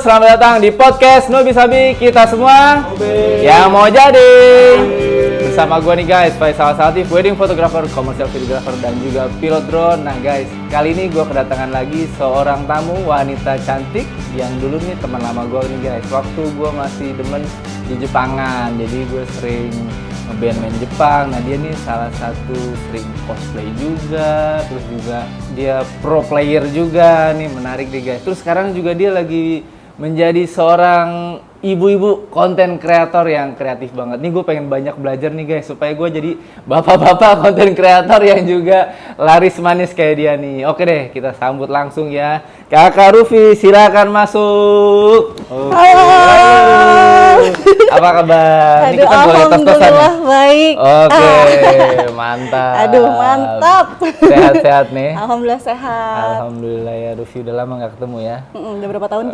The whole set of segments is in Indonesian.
Selamat datang di podcast Nubi Sabi kita semua yang mau jadi. Bersama gue nih guys, Faisal Satif, wedding photographer, commercial videographer, dan juga pilot drone. Nah guys, kali ini gue kedatangan lagi seorang tamu wanita cantik yang dulu nih teman lama gue nih guys. Waktu gue masih demen di Jepangan, jadi gue sering ngeband main Jepang. Nah dia nih salah satu sering cosplay juga, terus juga dia pro player juga nih, menarik nih guys. Terus sekarang juga dia lagi menjadi seorang ibu-ibu konten kreator yang kreatif banget. Nih gue pengen banyak belajar nih guys, supaya gue jadi bapak-bapak konten kreator yang juga laris manis kayak dia nih. Oke deh, kita sambut langsung ya. Kakak Rufi, silakan masuk. Halo. Apa kabar? Aduh, Ini kita boleh tos-tosan ya? alhamdulillah baik. Oke, mantap. Aduh, mantap. Sehat-sehat nih? Alhamdulillah sehat. Alhamdulillah ya, Rufi udah lama nggak ketemu ya. Udah berapa tahun?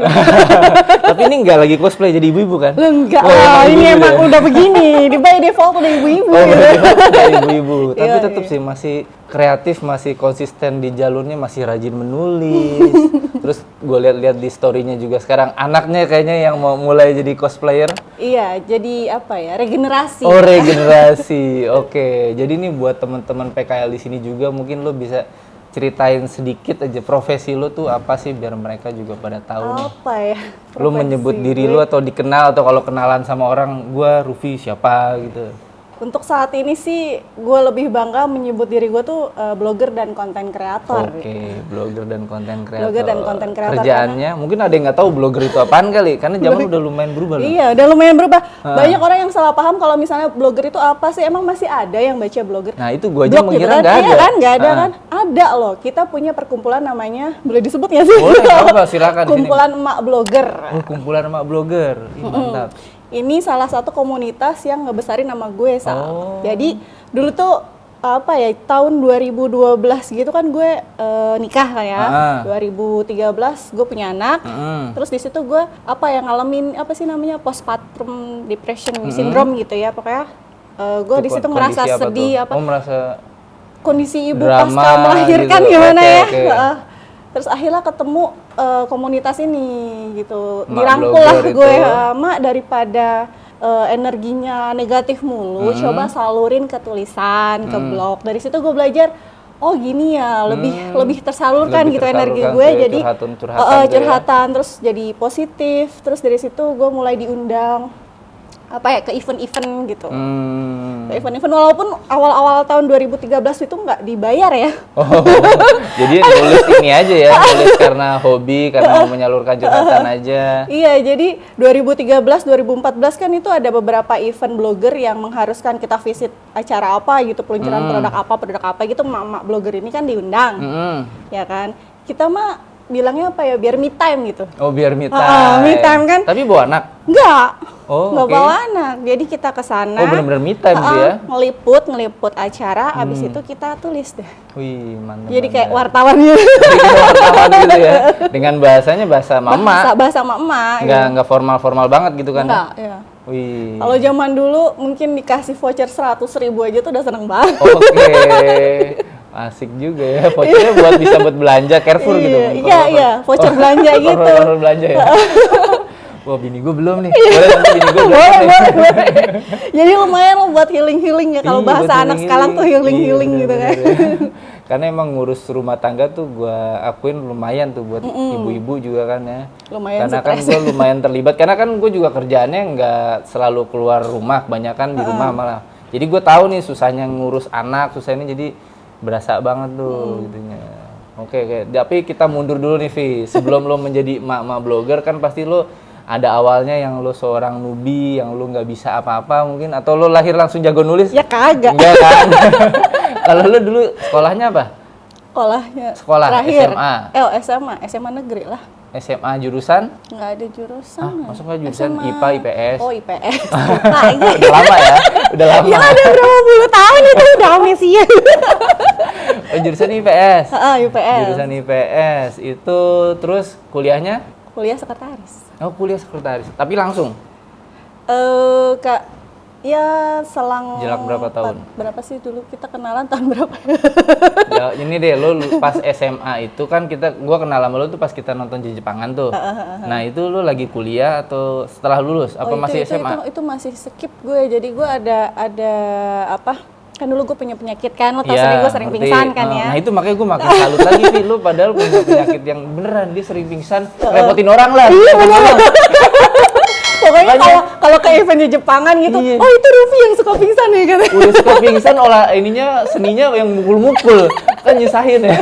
Tapi ini nggak lagi cosplay jadi ibu-ibu kan? Enggak, Emang ini ibu-ibu emang ya? udah begini. Di by default udah ibu-ibu. Oh, gitu. berarti ibu-ibu. Tapi Iya, tetap iya. sih masih kreatif, masih konsisten di jalurnya, masih rajin menulis. Terus gue lihat-lihat di story-nya juga sekarang anaknya kayaknya yang mau mulai jadi cosplayer. Iya, jadi apa ya? Regenerasi. Oh, regenerasi. Oke. Jadi nih buat teman-teman PKL di sini juga mungkin lo bisa ceritain sedikit aja profesi lo tuh apa sih biar mereka juga pada tahu nih. Apa ya? Lu menyebut diri lu atau dikenal atau kalau kenalan sama orang gua Rufi siapa gitu. Untuk saat ini sih gue lebih bangga menyebut diri gue tuh blogger dan konten kreator. Oke, blogger dan konten kreator. Blogger dan konten kreator, Kerjaannya mungkin ada yang nggak tahu blogger itu apaan kali karena zaman udah lumayan berubah loh. Iya, udah lumayan berubah. Banyak orang yang salah paham kalau misalnya blogger itu apa sih? Emang masih ada yang baca blogger? Nah, itu gua aja Blog gitu mengira kan? nggak ada. Iya kan, nggak ada kan? Ada loh. Kita punya perkumpulan namanya, boleh disebut nggak sih? Boleh, nggak apa, silakan. Kumpulan emak blogger. Oh, kumpulan sama blogger. Ih, mantap. Ini salah satu komunitas yang ngebesarin nama gue, Sal. Oh. Jadi dulu tuh apa ya, tahun 2012 gitu kan gue nikah kan ya. 2013 gue punya anak. Terus di situ gue apa ya, ngalamin apa sih namanya, postpartum depression syndrome gitu ya. Pokoknya gue di situ ngerasa Kondisi apa sedih tuh? apa. Oh, merasa Kondisi ibu drama pasca melahirkan gitu. gimana Oke, ya. oke. Terus akhirnya ketemu komunitas ini gitu. Mak Dirangkul lah blogger gue, itu. Mak, daripada energinya negatif mulu, coba salurin ke tulisan, ke blog. Dari situ gue belajar, oh gini ya, lebih tersalurkan Lebih gitu energi tersalurkan gue, ke jadi curhatan gitu ya. curhatan, terus jadi positif. Terus dari situ gue mulai diundang apa ya, ke event-event gitu. Ke event-event, walaupun awal-awal tahun 2013 itu nggak dibayar ya. Oh, jadi nulis ini aja ya, nulis karena hobi, karena mau menyalurkan curhatan aja. Iya, jadi 2013, 2014 kan itu ada beberapa event blogger yang mengharuskan kita visit acara apa gitu, peluncuran produk apa gitu, emak-emak blogger ini kan diundang. Ya kan? Kita mah bilangnya apa ya, biar me time gitu. Oh, biar me time. Me time kan? Tapi bawa anak. Enggak. Oh, Enggak oke. bawa anak. Jadi kita ke sana. Oh, benar-benar me time tuh ya. Ngeliput acara, abis itu kita tulis deh. Wih, mantap. Jadi kayak mantap. wartawan gitu. Jadi kayak wartawan gitu ya. Dengan bahasanya bahasa mama. Bahasa emak-emak. Enggak formal-formal banget gitu kan. Enggak, ya. Wih. Kalau zaman dulu mungkin dikasih voucher 100.000 aja tuh udah seneng banget. Oke. Asik juga ya. Vouchernya buat belanja Carrefour gitu. Iya, voucher belanja gitu. Voucher belanja ya. Wah, bini gue belum nih. Boleh nanti bini gue belum nih. boleh. Jadi lumayan loh buat healing ya, kalau Iya, bahasa buat anak sekarang tuh healing Iya, gitu kan. bener-bener. Karena emang ngurus rumah tangga tuh gue akuin lumayan tuh buat ibu-ibu juga kan ya. Lumayan Karena kan gue lumayan terlibat. Karena kan gue juga kerjaannya nggak selalu keluar rumah, kebanyakan di rumah malah. Jadi gue tahu nih susahnya ngurus anak, susahnya jadi berasa banget tuh gitunya. Oke. Tapi kita mundur dulu nih, Vi. Sebelum lo menjadi emak-emak blogger kan pasti lo ada awalnya yang lo seorang newbie, yang lo nggak bisa apa-apa mungkin, atau lo lahir langsung jago nulis? Ya kagak. Enggak kan? Kalau lo dulu sekolahnya apa? Sekolah, terakhir. SMA. SMA negeri lah. SMA jurusan? Nggak ada jurusan. Masuk nggak jurusan SMA. IPA, IPS? Oh, IPS. Nah, Udah lama ya? Udah lama. ya ada berapa puluh tahun itu udah amnesia. Oh, jurusan IPS? IPS. Jurusan IPS. Itu terus kuliahnya? Kuliah sekretaris. Oh, kuliah sekretaris. Tapi langsung? Kak, Ya selang Jarak berapa tahun? Berapa sih dulu kita kenalan tahun berapa? Ya ini deh, lu pas SMA itu kan gua kenal sama lu tuh pas kita nonton Jepangan tuh. Nah itu lu lagi kuliah atau setelah lulus? Apa masih SMA? Itu masih skip gue, jadi gue ada apa? Kan dulu gue punya penyakit kan, lo tau sendiri gue sering pingsan kan ya. Nah itu makanya gue makin salut lagi sih, lu padahal punya penyakit yang beneran, dia sering pingsan, repotin orang lah. Iya bener. Pokoknya kalau ke event di Jepangan gitu, oh itu Rufi yang suka pingsan ya katanya. Udah suka pingsan, seninya yang mukul-mukul, kan nyusahin ya.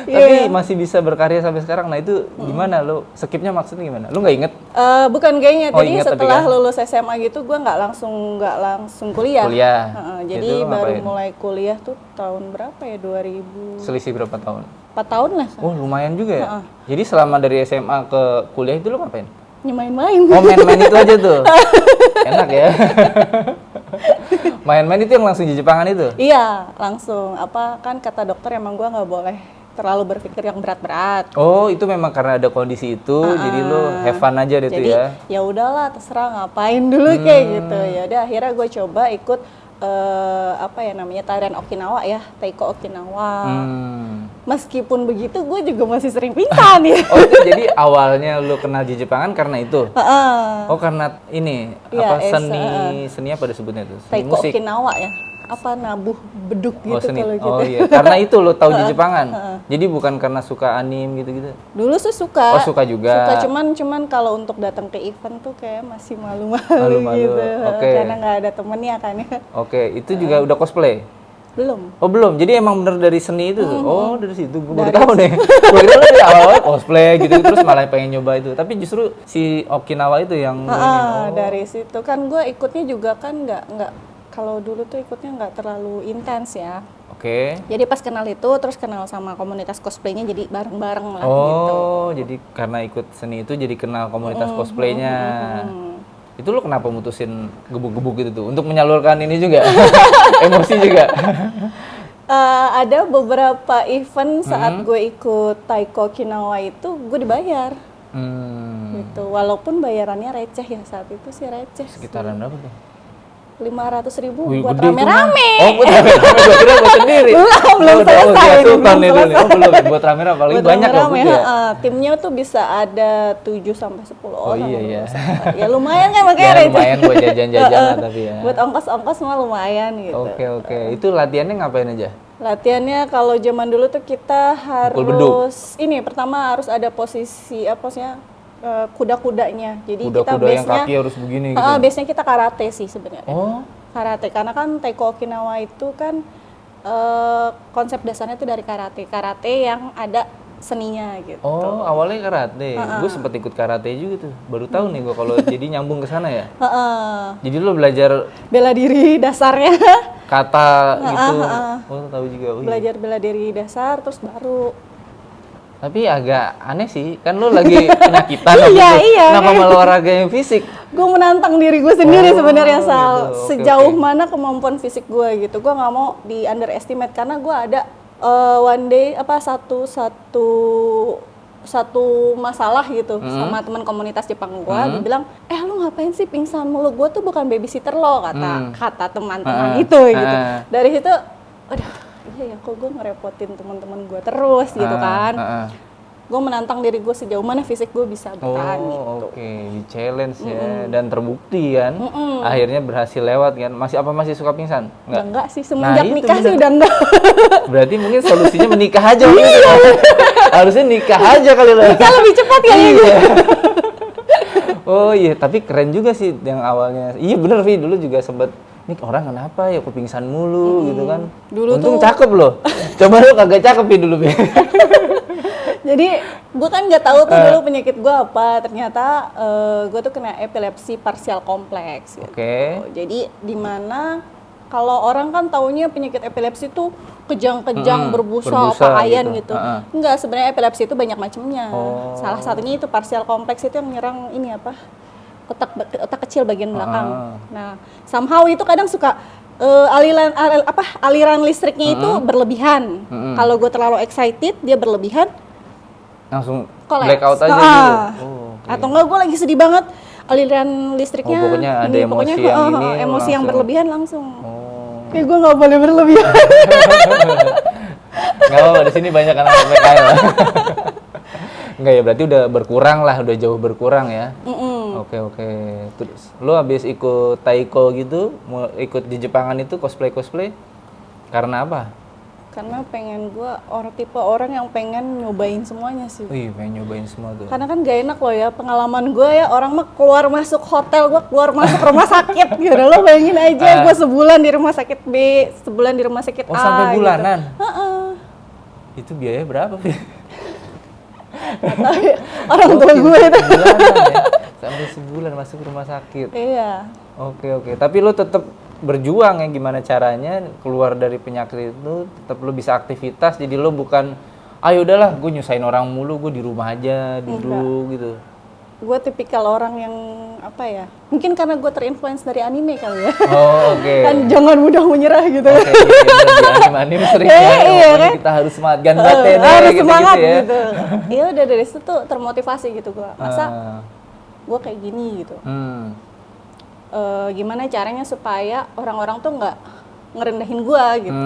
Tapi masih bisa berkarya sampai sekarang. Nah itu gimana lo? Skipnya maksudnya gimana? Lu nggak inget? Bukan kayaknya. Jadi inget, setelah lulus SMA gitu, gue nggak langsung kuliah. Jadi baru mulai kuliah tuh tahun berapa ya? 2000. Selisih berapa tahun? 4 tahun lah. Oh lumayan juga ya. Jadi selama dari SMA ke kuliah itu lo ngapain? Ya main-main. Oh main-main itu aja tuh. Enak ya. Main-main itu yang langsung di Jepangan itu? Iya, langsung. Apa kan kata dokter emang gue nggak boleh terlalu berpikir yang berat-berat. Oh, itu memang karena ada kondisi itu, jadi lo have fun aja deh tuh ya. Jadi ya udahlah terserah ngapain dulu kayak gitu. Ya udah akhirnya gue coba ikut apa ya namanya tarian Okinawa ya, Taiko Okinawa. Meskipun begitu gue juga masih sering pingsan ya. Oh, itu jadi awalnya lo kenal di Jepangan karena itu? Oh, karena ini apa seni apa disebutnya itu? Seni Taiko musik. Okinawa ya. Apa nabuh beduk gitu kalau gitu. Oh iya, karena itu lo tahu di Jepangan. Jadi bukan karena suka anime gitu-gitu. Dulu sih suka. Oh, suka juga. Suka cuman kalau untuk datang ke event tuh kayak masih malu-malu gitu. Karena nggak ada temennya kan ya. Oke, itu juga udah cosplay? Belum. Oh belum, jadi emang bener dari seni itu tuh? Oh dari situ, gue baru tahu nih. Gue kira dari awal cosplay gitu, terus malah pengen nyoba itu. Tapi justru si Okinawa itu yang dari situ kan gue ikutnya juga kan nggak kalau dulu tuh ikutnya nggak terlalu intens ya. Oke. Jadi pas kenal itu, terus kenal sama komunitas cosplaynya, jadi bareng-bareng lah gitu. Oh, jadi karena ikut seni itu jadi kenal komunitas cosplaynya. Itu lo kenapa mutusin gebuk-gebuk gitu tuh? Untuk menyalurkan ini juga? Emosi juga? Ada beberapa event saat gue ikut Taiko Okinawa itu, gue dibayar. Gitu. Walaupun bayarannya receh ya, saat itu sih receh. Sekitaran berapa tuh? 500.000 Wih, buat gede rame-rame. Oh, buat rame-rame. Gue kira buat sendiri. belum selesai. Belum. Buat rame-rame apalagi banyak loh ya. Timnya tuh bisa ada 7 sampai 10 orang. Oh iya. Ya lumayan kan makanya. Ya lumayan buat jajan-jajan lah tapi ya. Buat ongkos-ongkos mah lumayan gitu. Oke. Itu latihannya ngapain aja? Latihannya kalau zaman dulu tuh kita harus pertama harus ada posisi kuda-kudanya. Jadi kuda-kuda kita yang kaki harus begini gitu. Biasanya kita karate sih sebenarnya. Oh, karate karena kan Taiko Okinawa itu kan konsep dasarnya itu dari karate. Karate yang ada seninya gitu. Oh, awalnya karate. Gue sempat ikut karate juga tuh. Baru tahu nih gue kalau jadi nyambung ke sana ya. Jadi lo belajar bela diri dasarnya. Kata gitu. Oh, tahu juga. Belajar bela diri dasar terus baru. Tapi agak aneh sih, kan lo lagi penyakitan. Iya. Kenapa malah olahraga yang fisik? Gue menantang diri gue sendiri sebenarnya Sal. Gitu. Sejauh mana kemampuan fisik gue gitu. Gue nggak mau di underestimate karena gue ada one day satu masalah gitu sama teman komunitas Jepang gue. Dia bilang, lu ngapain sih pingsan mulu? Gue tuh bukan babysitter lo kata teman-teman itu gitu. Dari situ, aduh. Iya ya, kok gue ngerepotin teman-teman gue terus gitu kan. Gue menantang diri gue sejauh mana fisik gue bisa bertahan gitu. Oke, di challenge ya dan terbukti kan. Akhirnya berhasil lewat kan. Masih suka pingsan? Enggak sih, semenjak nikah sih udah enggak. Berarti mungkin solusinya menikah aja gitu. Harusnya nikah aja kali lah. Nikah lebih cepat ya gitu. Oh iya, tapi keren juga sih yang awalnya. Iya bener Vi, dulu juga sempet nih orang kenapa ya kok pingsan mulu gitu kan. Dulu untung tuh cakep loh. Coba lu kagak cakep ya dulu Vi. Jadi gue kan nggak tahu tuh dulu penyakit gue apa. Ternyata gue tuh kena epilepsi parsial kompleks gitu. Jadi dimana kalau orang kan taunya penyakit epilepsi tuh kejang-kejang, berbusa, pakaian gitu. Enggak, sebenarnya epilepsi itu banyak macamnya. Salah satunya itu parsial kompleks itu yang menyerang ini apa? Otak kecil bagian belakang. Nah, somehow itu kadang suka aliran listriknya itu berlebihan. Kalau gue terlalu excited, dia berlebihan. Langsung collapse. blackout aja gitu. Atau enggak gue lagi sedih banget, aliran listriknya. Pokoknya ada ini, emosi pokoknya, yang ini emosi yang langsung. berlebihan langsung. Oh. Kayak gue nggak boleh berlebihan. Nggak apa-apa, di sini banyak anak PKL. Enggak ya, berarti udah berkurang lah, udah jauh berkurang ya. Oke. Terus lo habis ikut Taiko gitu, mau ikut di Jepangan itu cosplay karena apa? Karena pengen gue tipe orang yang pengen nyobain semuanya sih. Wih, pengen nyobain semua tuh. Karena kan gak enak loh ya pengalaman gue ya, orang mah keluar masuk hotel, gue keluar masuk rumah sakit gitu. Lo bayangin aja gue sebulan di rumah sakit B, sebulan di rumah sakit A. Oh, sampai bulanan? Gitu. Itu biaya berapa sih? Orang tua gue itu. Ya? Sampai sebulan masuk rumah sakit. Iya. Oke. Tapi lo tetap berjuang ya, gimana caranya keluar dari penyakit itu, tetap lo bisa aktivitas, jadi lo bukan ayo udahlah gue nyusahin orang mulu, gue di rumah aja dulu gitu. Gue tipikal orang yang apa ya, mungkin karena gue terinfluence dari anime kali ya. Oh, oke. Kan jangan mudah menyerah gitu. Oke, di anime sering ya, iya, kan? kita harus semangat, ganbate harus gitu, semangat ya. gitu. Iya udah dari situ tuh termotivasi gitu gue. Masa gue kayak gini gitu. Gimana caranya supaya orang-orang tuh nggak ngerendahin gue gitu.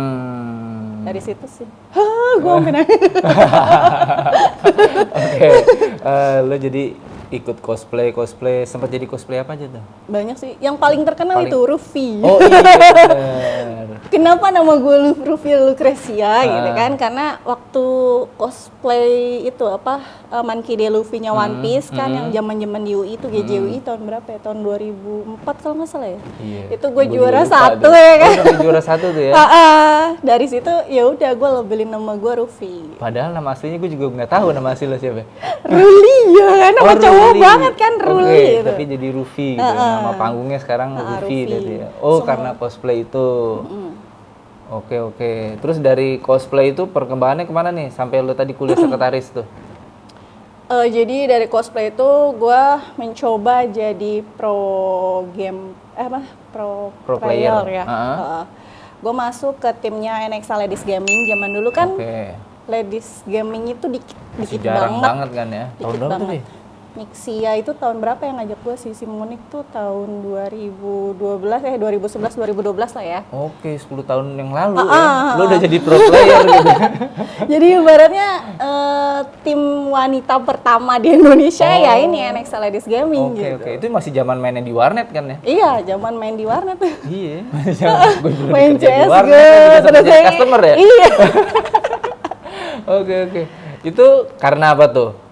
Dari situ sih. Gue sampai nangis. Oke. Lo jadi ikut cosplay, sempat jadi cosplay apa aja tuh? Banyak sih. Yang paling terkenal itu Ruffy. Oh iya bener. Kenapa nama gue Ruffy Lucrecia gitu kan? Karena waktu cosplay itu Monkey D. Luffy-nya One Piece kan yang zaman-zaman di UI itu GJUI tahun berapa ya? Tahun 2004 kalau nggak salah ya. Iya. Itu gue juara 1 ya kan. Oh, juara 1 tuh ya. Dari situ ya udah gue labelin nama gue Ruffy. Padahal nama aslinya gue juga nggak tahu nama asli lo siapa. Ruli ya kan, nama cowok banget kan Ruli. Oke, gitu. tapi jadi Ruffy gitu. Nama panggungnya sekarang Ruffy gitu ya. Oh, karena cosplay itu. Oke. Terus dari cosplay itu perkembangannya kemana nih? Sampai lo tadi kuliah sekretaris tuh. Jadi dari cosplay itu gue mencoba jadi pro player ya. Gue masuk ke timnya NXA Ladies Gaming. Zaman dulu kan Ladies Gaming itu dikit jarang banget kan ya. Tahun berapa tuh? Nixia itu tahun berapa yang ngajak gue sih? Si Monik tuh tahun 2011 2012 lah ya. Oke, 10 tahun yang lalu ya. Lo udah jadi pro player gitu. Jadi ibaratnya tim wanita pertama di Indonesia ya ini NXA Ladies Gaming gitu. Oke. Itu masih zaman mainnya di warnet kan ya? Iya, zaman main di warnet. Iya. Main CS terus jadi customer ya? Iya. Oke. Itu karena apa tuh?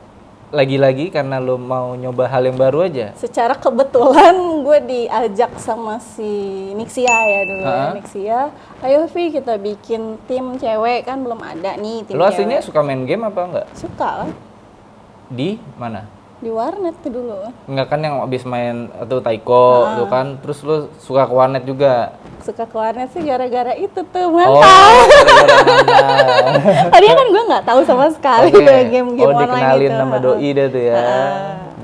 Lagi-lagi karena lo mau nyoba hal yang baru aja? Secara kebetulan gue diajak sama si Nixia ya dulu. Nixia, ayo Vi kita bikin tim cewek, kan belum ada nih tim cewek. Lo aslinya suka main game apa enggak? Suka lah. Di mana? Di warnet tuh dulu. Enggak kan yang abis main atau Taiko tuh kan, terus lo suka ke warnet juga? Suka ke warnet sih gara-gara itu tuh, mantap. Tadinya kan gue nggak tahu sama sekali game-game online dikenalin itu. nama doi deh tuh ya,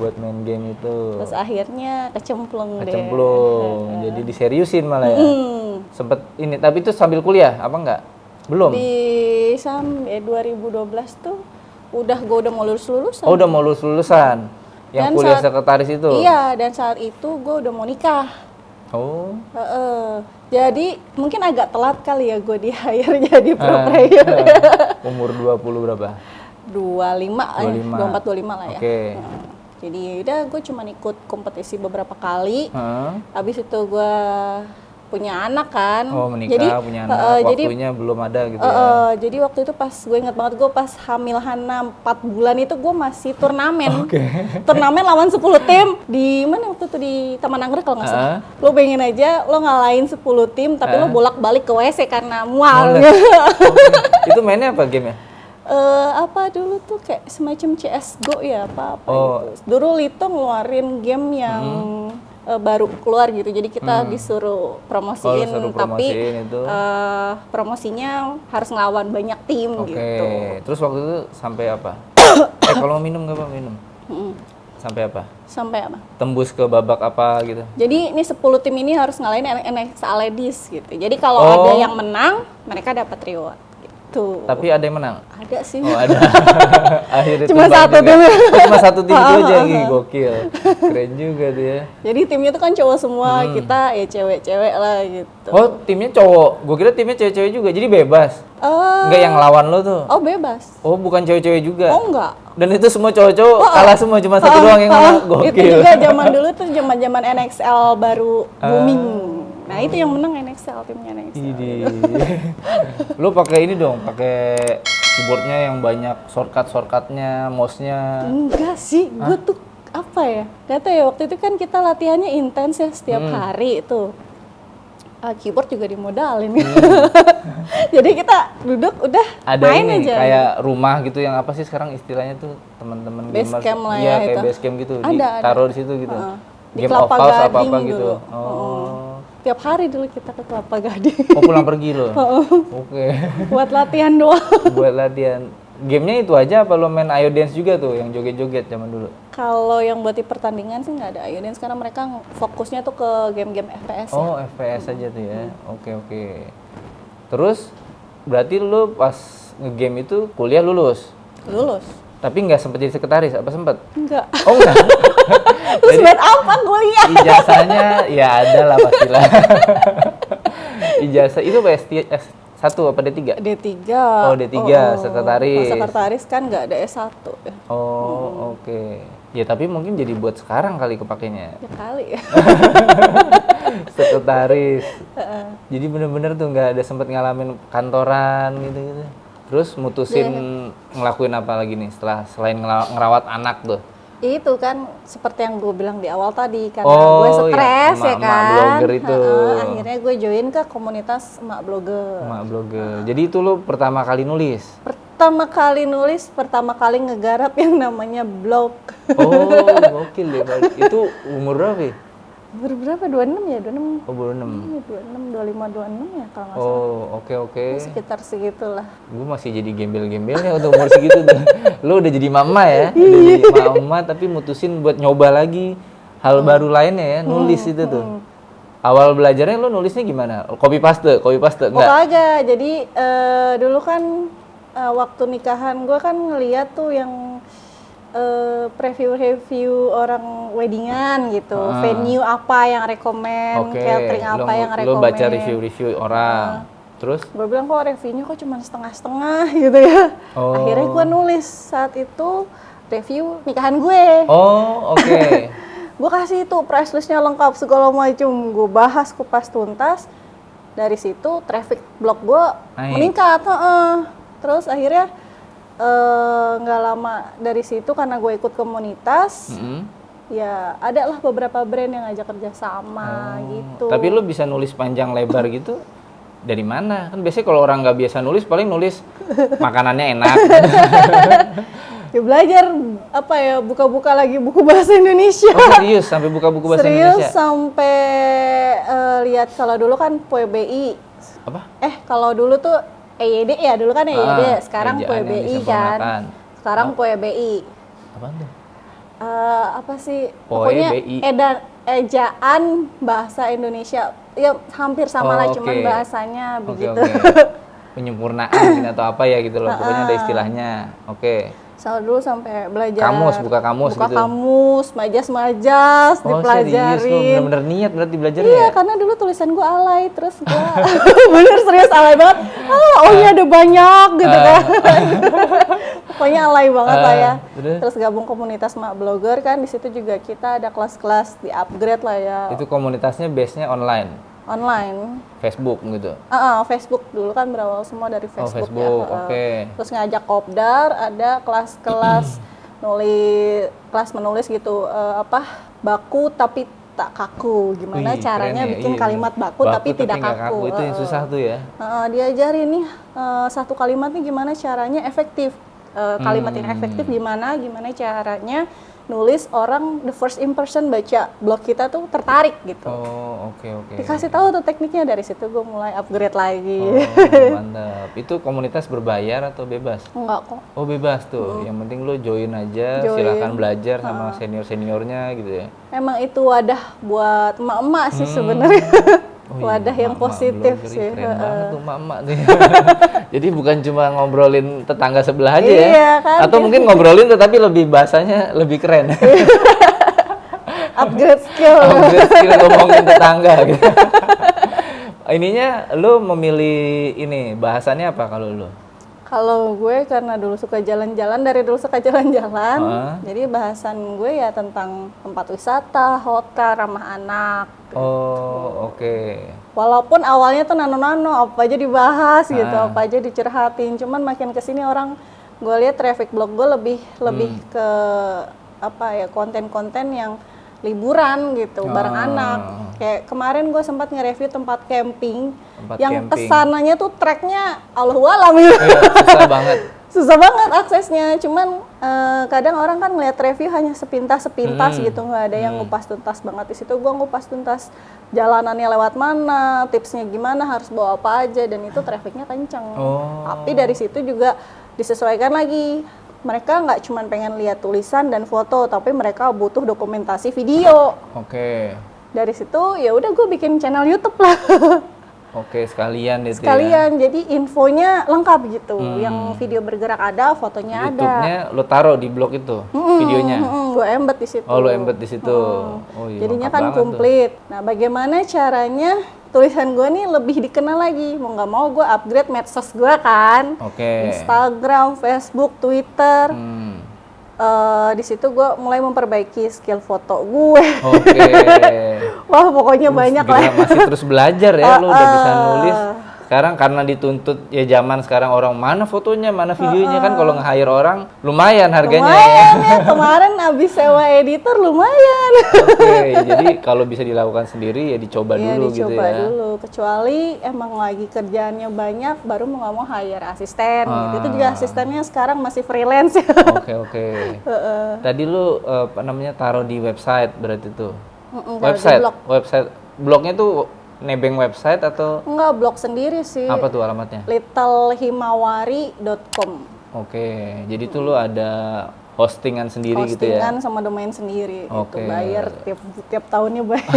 buat main game itu. Terus akhirnya kecemplung deh. Jadi diseriusin malah ya. Sempet ini, tapi itu sambil kuliah apa enggak? Belum? Di 2012 tuh gue udah mau lulusan. Oh, udah mau lulusan. Yang Dan kuliah sekretaris itu? Iya, dan saat itu gue udah mau nikah. Oh. Jadi mungkin agak telat kali ya gue di hire jadi pro player. Umur 20 berapa? 25 24 25 lah ya. Oke. Jadi udah gue cuma ikut kompetisi beberapa kali. Habis itu gue punya anak kan. Oh, menikah, jadi, punya anak. Waktunya belum ada gitu ya. Jadi waktu itu pas gue ingat banget, gue pas hamil Hana 4 bulan itu gue masih turnamen. Turnamen lawan 10 tim di mana waktu itu, di Taman Anggrek kalau nggak salah. Lo bayangin aja lo ngalahin 10 tim tapi lo bolak-balik ke WC karena mual. Itu mainnya apa game-nya? Apa dulu tuh kayak semacam CS:GO ya apa gitu. Dulu Lito ngeluarin game yang baru keluar gitu, jadi kita disuruh promosiin, tapi promosinya harus ngelawan banyak tim gitu. Terus waktu itu sampai apa? Kalau minum nggak apa minum? Sampai apa? Tembus ke babak apa gitu? Jadi ini 10 tim ini harus ngalahin NXA Ladies gitu. Jadi kalau ada yang menang, mereka dapat reward. Gitu. gitu. Tapi ada yang menang? Ada sih. Oh ada. Akhirnya Cuma tumbang satu juga. tim. Oh, cuma satu tim itu aja. Ih, gokil. Keren juga tuh ya. Jadi timnya tuh kan cowok semua, kita ya cewek-cewek lah gitu. Oh, timnya cowok. Gue kira timnya cewek-cewek juga. Jadi bebas. Enggak yang lawan lo tuh. Oh bebas. Oh, bukan cewek-cewek juga. Oh enggak. Dan itu semua cowok-cowok kalah semua, cuma satu doang yang menang. Itu Gokil. juga zaman dulu tuh zaman NXL baru booming. Nah itu yang menang NXL, timnya NXL. Idi. Lo pakai ini dong, pakai keyboardnya yang banyak shortcutnya, mouse-nya. Enggak sih, gue tuh apa ya? Gak tau ya, waktu itu kan kita latihannya intens ya setiap hari itu. Keyboard juga dimodalin. Jadi kita duduk udah Ada main ini aja. kayak rumah gitu yang apa sih sekarang istilahnya tuh teman-teman Base gamers. camp lah Iya, ya kayak itu. base camp gitu. Ada. Ditaruh di situ gitu. Di Game of Kelapa House Gading apa-apa gitu. dulu. Oh. Tiap hari dulu kita ke Kelapa Gading. Oh, pulang pergi lo. Oke. Buat latihan doang. Buat latihan. Gamenya itu aja apa lo main Ayo Dance juga tuh yang joget-joget zaman dulu? Kalau yang buat di pertandingan sih nggak ada Ayo Dance karena mereka fokusnya tuh ke game-game FPS ya. Oh, FPS aja tuh ya. Oke. Terus berarti lu pas nge-game itu kuliah lulus. Lulus. Tapi nggak sempet jadi sekretaris, apa sempet? Enggak. Oh enggak. Terus buat apa kuliah? Ijazahnya ya ada lah pastilah. Ijazah itu S1 apa D3? D3. Oh, D3, sekretaris. Kalau sekretaris kan nggak ada S1 ya. Oh, oke. Ya tapi mungkin jadi buat sekarang kali kepakainya. Ya kali ya. Sekretaris. Jadi bener-bener tuh nggak ada sempet ngalamin kantoran gitu-gitu. Terus mutusin ngelakuin apa lagi nih setelah selain ngerawat anak tuh? Itu kan seperti yang gue bilang di awal tadi karena gue stres iya, ya kan. emak blogger itu. Akhirnya gue join ke komunitas emak blogger. Emak blogger. Jadi itu lo pertama kali nulis? Pertama kali ngegarap yang namanya blog. Oh, gokil deh. Itu umur berapa ya? Umur berapa? 26 ya? 26. Oh, baru 6. 26, 25, 26 ya kalau nggak salah. Oh, oke. Sekitar segitulah. Gue masih jadi gembel-gembelnya untuk umur segitu tuh. Lo udah jadi mama ya? Udah jadi mama tapi mutusin buat nyoba lagi hal baru lainnya ya, nulis itu tuh. Awal belajarnya lo nulisnya gimana? Copy paste enggak? Oh kagak, jadi dulu kan waktu nikahan gue kan ngeliat tuh yang review orang weddingan gitu, venue apa yang rekomen, catering apa yang rekomen. Lo baca review orang, terus? Gue bilang kok reviewnya kok cuma setengah-setengah gitu ya. Akhirnya gue nulis saat itu review nikahan gue. Oh, oke. Gue kasih itu price listnya lengkap segala macam, gue bahas kupas tuntas. Dari situ traffic blog gue meningkat. Terus akhirnya nggak lama dari situ karena gue ikut komunitas, ya ada lah beberapa brand yang ngajak kerja sama gitu. Tapi lo bisa nulis panjang lebar gitu dari mana? Kan biasanya kalau orang nggak biasa nulis paling nulis makanannya enak. Ya belajar apa ya, buka-buka lagi buku bahasa Indonesia. Oh serius sampai buka buku bahasa Indonesia? Serius sampai lihat kalau dulu kan PBI. Apa? Kalau dulu tuh EYD ya, dulu kan EYD, sekarang PBI kan. Sekarang PBI. Apaan tuh? Apa sih? Pokoknya ejaan bahasa Indonesia. Ya hampir sama lah, cuman bahasanya begitu. Penyempurnaan atau apa ya gitu loh. Pokoknya ada istilahnya. Soal dulu sampai belajar buka kamus gitu. Kamus, majas dipelajarin. Serius lo bener-bener niat berarti belajarnya. Iya, karena dulu tulisan gue alay, terus gue bener serius alay banget. Iya ada banyak gitu kan. Pokoknya alay banget lah ya. Terus gabung komunitas emak blogger kan, di situ juga kita ada kelas-kelas di upgrade lah ya. Itu komunitasnya base-nya online. Facebook gitu. Facebook dulu kan berawal semua dari Facebook, Facebook ya. oke. Terus ngajak kopdar, ada kelas-kelas kelas menulis gitu, baku tapi tak kaku. Gimana caranya bikin kalimat baku tapi tidak kaku. Itu yang susah tuh ya. Diajarin nih satu kalimat nih gimana caranya efektif. Kalimat yang efektif gimana caranya nulis orang the first impression baca blog kita tuh tertarik gitu. Oh, oke. Dikasih tahu tuh tekniknya, dari situ gue mulai upgrade lagi. Oh, mantap. Itu komunitas berbayar atau bebas? Enggak kok. Oh, bebas tuh. Yang penting lo join aja, silakan belajar sama senior-seniornya gitu ya. Emang itu wadah buat emak-emak sih sebenarnya. Oh wadah yang positif sih. Keren banget tuh mama nih. Jadi bukan cuma ngobrolin tetangga sebelah aja iya, ya. kan? Atau mungkin ngobrolin tetapi lebih bahasanya lebih keren. Upgrade skill. Upgrade skill ngomongin tetangga gitu. Ininya lu memilih ini bahasannya apa kalau lu? Kalau gue karena dulu suka jalan-jalan, dari dulu suka jalan-jalan, jadi bahasan gue ya tentang tempat wisata, hotel, ramah anak. Oh, oke. Walaupun awalnya tuh nano-nano, apa aja dibahas gitu, apa aja dicerhatin. Cuman makin kesini orang, gue lihat traffic blog gue lebih ke apa ya, konten-konten yang liburan gitu, bareng anak. Kayak kemarin gue sempat nge-review tempat camping, yang kesananya tuh treknya Allahualam gitu. Iya, susah banget. Susah banget aksesnya, cuman kadang orang kan ngeliat review hanya sepintas gitu, nggak ada yang ngupas tuntas banget. Di situ gue ngupas tuntas jalanannya lewat mana, tipsnya gimana, harus bawa apa aja, dan itu trafficnya kenceng. Tapi dari situ juga disesuaikan lagi. Mereka nggak cuma pengen lihat tulisan dan foto, tapi mereka butuh dokumentasi video. Oke. Dari situ ya udah gue bikin channel YouTube lah. Oke, sekalian itu sekalian, jadi infonya lengkap gitu. Yang video bergerak ada, fotonya ada. YouTube-nya lo taruh di blog itu, videonya. Gue embed di situ. Oh, lo embed di situ. Oh, iya, jadinya kan komplit. Nah, bagaimana caranya tulisan gue nih lebih dikenal lagi? Mau nggak mau gue upgrade medsos gue kan. Oke. Instagram, Facebook, Twitter. Di situ gue mulai memperbaiki skill foto gue. Oke. Wah, pokoknya banyak lah. Masih terus belajar ya, lo udah bisa nulis. Sekarang karena dituntut ya zaman sekarang orang mana fotonya, mana videonya kan kalau nge-hire orang lumayan harganya. Lumayan ya, kemarin abis sewa editor lumayan. Oke, jadi kalau bisa dilakukan sendiri ya dicoba dulu gitu ya. Dicoba dulu, kecuali emang lagi kerjaannya banyak baru mau nggak mau hire asisten gitu. Itu juga asistennya sekarang masih freelance ya. Oke. Tadi lu apa namanya taruh di website berarti tuh. Website blognya tuh nebeng website atau enggak, blog sendiri sih. Apa tuh alamatnya? littlehimawari.com. Oke, jadi tuh lu ada hostingan sendiri gitu ya? Hostingan sama domain sendiri. Itu bayar tiap tahunnya bayar.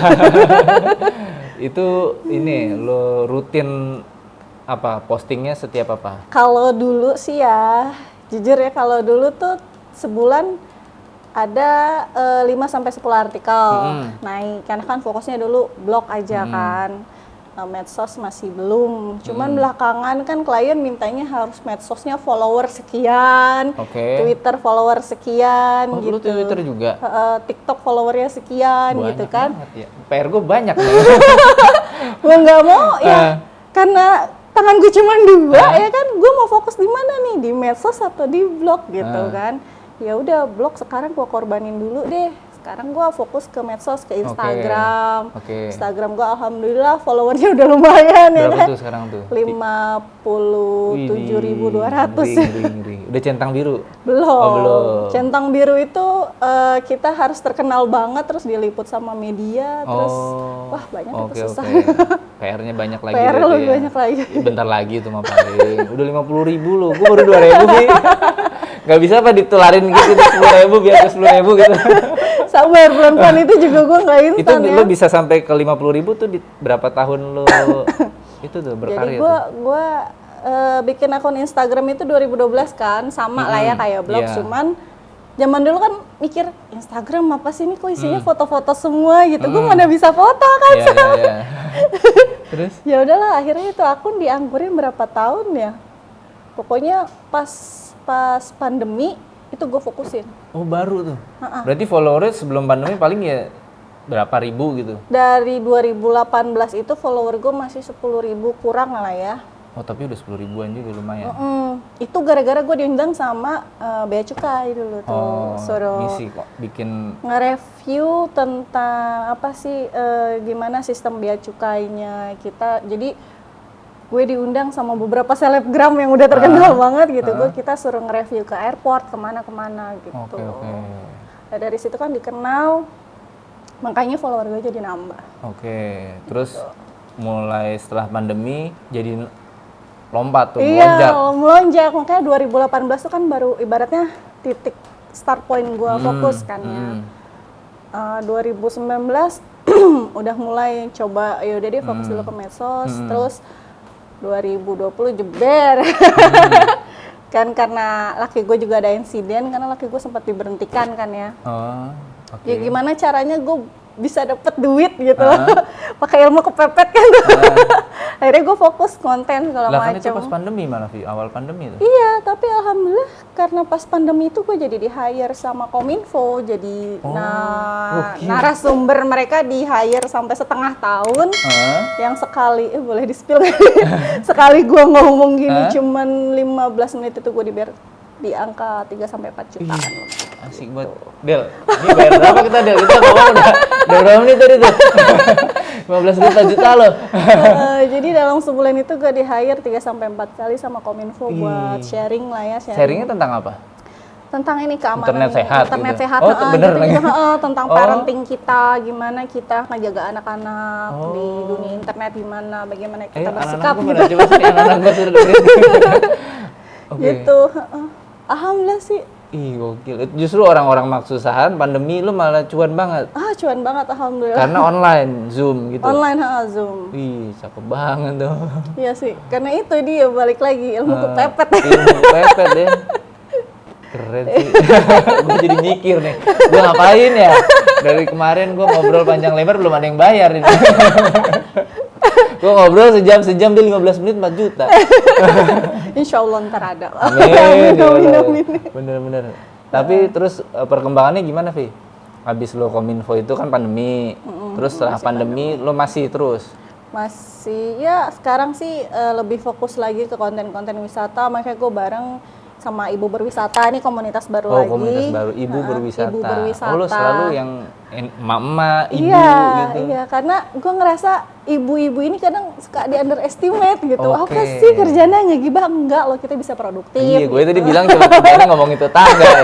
Itu ini lu rutin apa postingnya setiap apa? Kalau dulu sih ya, jujur ya, kalau dulu tuh sebulan ada 5-10 artikel naik, karena kan fokusnya dulu blog aja kan, medsos masih belum. Cuman belakangan kan klien mintanya harus medsosnya follower sekian, Twitter follower sekian gitu. Lu Twitter juga? TikTok followernya sekian banyak gitu kan. Ya. PR gue banyak nih. Gue nggak mau ya, karena tangan gue cuma 2 ya kan, gue mau fokus di mana nih, di medsos atau di blog gitu kan. Ya udah, blog sekarang gua korbanin dulu deh. Sekarang gua fokus ke medsos, ke Instagram. Instagram gua alhamdulillah followernya udah lumayan. Berapa ya kan? Tuh sekarang tuh? 57.200. Udah centang biru? Belum. Oh, belum. Centang biru itu kita harus terkenal banget, terus diliput sama media, terus wah banyak itu susah. PR-nya banyak lagi. PR lebih banyak lagi. Ya, bentar lagi tuh mah paling. Udah 50.000 loh. Gua baru 2.000 sih. Gak bisa apa ditularin gitu 10.000 biar ke 10.000 gitu. Sabar, pelan-pelan itu juga gue nggak instan itu ya. Lo bisa sampai ke 50.000 tuh di berapa tahun lo itu tuh berkarya? Jadi gue bikin akun Instagram itu 2012 kan, sama lah ya kayak blog, cuman zaman dulu kan mikir Instagram apa sih ini, kok isinya foto-foto semua gitu. Gue mana bisa foto kan. Terus? Ya udahlah, akhirnya itu akun dianggurin berapa tahun ya. Pokoknya pas pandemi itu gue fokusin. Oh, baru tuh. Berarti followernya sebelum pandemi paling ya berapa ribu gitu? Dari 2018 itu follower gue masih 10.000 kurang lah ya. Oh, tapi udah 10.000-an juga lumayan. Itu gara-gara gue diundang sama Bea Cukai dulu tuh. Ngisi kok, bikin nge-review tentang apa sih, gimana sistem Bea Cukainya kita. Jadi gue diundang sama beberapa selebgram yang udah terkenal banget gitu. Kita suruh nge-review ke airport, kemana-kemana gitu. Nah, dari situ kan dikenal, makanya follower gue jadi nambah. Terus mulai setelah pandemi jadi lompat tuh, melonjak. Iya, melonjak. Makanya 2018 tuh kan baru ibaratnya titik start point gue fokus kan ya. 2019 udah mulai coba ya udah deh fokus dulu ke medsos, terus 2020 jeber. Kan karena laki gue juga ada insiden, karena laki gue sempat diberhentikan kan ya. Ya gimana caranya gue bisa dapet duit gitu pakai ilmu kepepet kan. Akhirnya gue fokus konten segala macam. Lah kan itu pas pandemi malah, awal pandemi itu. Iya, tapi alhamdulillah karena pas pandemi itu gue jadi di hire sama Kominfo, jadi narasumber mereka di hire sampai setengah tahun. Yang sekali boleh di spill sekali gue ngomong gini cuman 15 menit itu gue dibayar di angka 3-4 jutaan. Asik banget. Del, ini bayar berapa kita Del? Kita ngomong udah berapa menit tadi tuh? 15 juta loh. Jadi dalam sebulan itu gue di hire 3-4 kali sama Kominfo buat sharing lah ya. Sharingnya tentang apa? Tentang ini keamanan internet sehat. Internet gitu. sehat. Bener lagi. Tentang parenting kita, gimana kita ngejaga anak-anak di dunia internet, bagaimana kita bersikap gitu. Coba sih anak-anak gue suruh dengerin. Gitu. Alhamdulillah sih. Ih gokil. Justru orang-orang maksusahan pandemi lu malah cuan banget. Cuan banget alhamdulillah. Karena online, Zoom gitu. Online Zoom. Ih, cakep banget tuh. Iya sih. Karena itu dia balik lagi ilmu kepepet. Ilmu kepepet deh. Keren sih. Gue jadi mikir nih. Gue ngapain ya? Dari kemarin gue ngobrol panjang lebar belum ada yang bayar ini. Gue ngobrol sejam dia 15 menit 4 juta. Insya Allah ntar ada. Amin. Bener. Tapi terus perkembangannya gimana, Vi? Habis lo Kominfo itu kan pandemi. Terus setelah pandemi lo masih terus? Masih, ya sekarang sih lebih fokus lagi ke konten-konten wisata. Makanya gue bareng sama Ibu Berwisata, ini komunitas baru lagi. Komunitas baru, Ibu Berwisata. Ibu Berwisata. Lo selalu yang emak-emak, ibu gitu. Iya, karena gue ngerasa ibu-ibu ini kadang suka di underestimate gitu. Apa sih kerjanya ngegibah? Enggak loh, kita bisa produktif. Iya, gue gitu. tadi bilang coba ngomongin tetangga ya.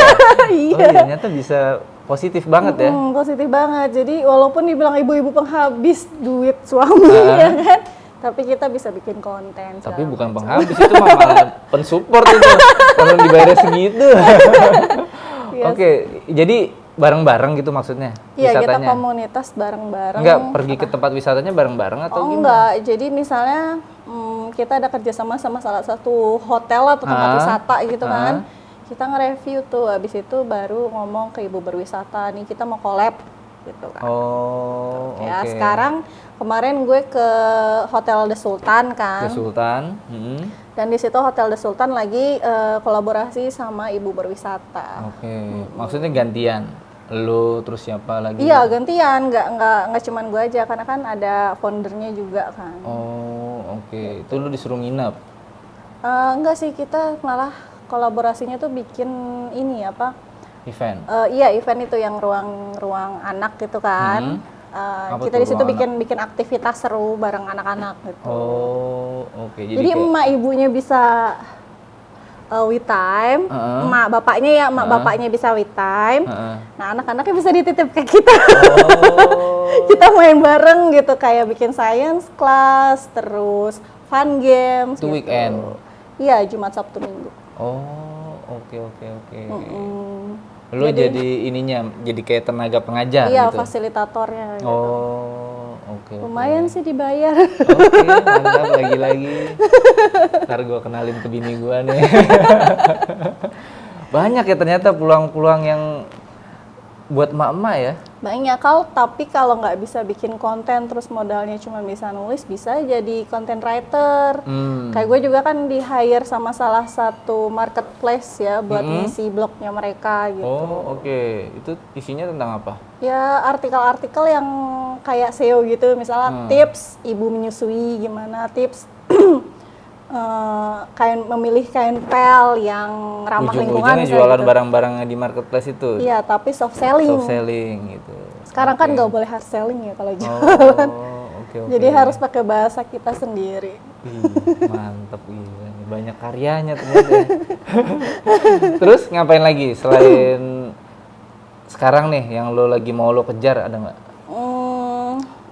Iya. Ternyata bisa positif banget ya. Positif banget. Jadi walaupun dibilang ibu-ibu penghabis duit suami ya kan, tapi kita bisa bikin konten. Tapi bukan penghabis, itu malah pensupport itu. Kalau dibayar segitu. Oke, jadi bareng-bareng gitu maksudnya? Iya, kita wisatanya? Komunitas bareng-bareng. Enggak, pergi ke tempat wisatanya bareng-bareng atau gimana? Enggak, jadi misalnya kita ada kerjasama sama salah satu hotel atau tempat wisata gitu kan. Kita nge-review tuh, habis itu baru ngomong ke Ibu Berwisata, nih kita mau collab gitu kan. Ya, sekarang kemarin gue ke Hotel The Sultan kan. The Sultan. Dan di situ Hotel The Sultan lagi kolaborasi sama Ibu Berwisata. Maksudnya gantian. Lu terus siapa lagi? Iya, gantian, nggak cuman gue aja, karena kan ada foundernya juga kan. Itu lu disuruh nginep? Enggak sih, kita malah kolaborasinya tuh bikin ini event. Iya, event itu yang ruang anak gitu kan. Kita di situ bikin aktivitas seru bareng anak-anak gitu. Jadi emak ibunya bisa we time, emak bapaknya bisa we time. Nah, anak-anaknya bisa dititip ke kita. Kita main bareng gitu, kayak bikin science class, terus fun games itu gitu. Weekend. Iya, Jumat, Sabtu, Minggu. Oke. Lu jadi ininya, jadi kayak tenaga pengajar iya, gitu? Fasilitatornya gitu. Lumayan sih dibayar. Mantap, lagi-lagi. Ntar gue kenalin ke bini gue nih. Banyak ya ternyata peluang-peluang yang buat emak-emak ya? Banyak, tapi kalau nggak bisa bikin konten terus modalnya cuma bisa nulis, bisa jadi content writer. Kayak gue juga kan di hire sama salah satu marketplace ya buat ngisi blognya mereka gitu. Itu isinya tentang apa? Ya artikel-artikel yang kayak SEO gitu, misalnya tips ibu menyusui gimana, tips memilih kain pel yang ramah lingkungan. Ujung-ujungnya jualan barang-barang di marketplace itu? Iya, tapi soft selling. Soft selling gitu. Sekarang kan nggak boleh hard selling ya kalau jualan. Jadi harus pakai bahasa kita sendiri. Mantep, gila. Banyak karyanya ternyata. Terus ngapain lagi selain sekarang nih yang lo lagi mau lo kejar, ada nggak?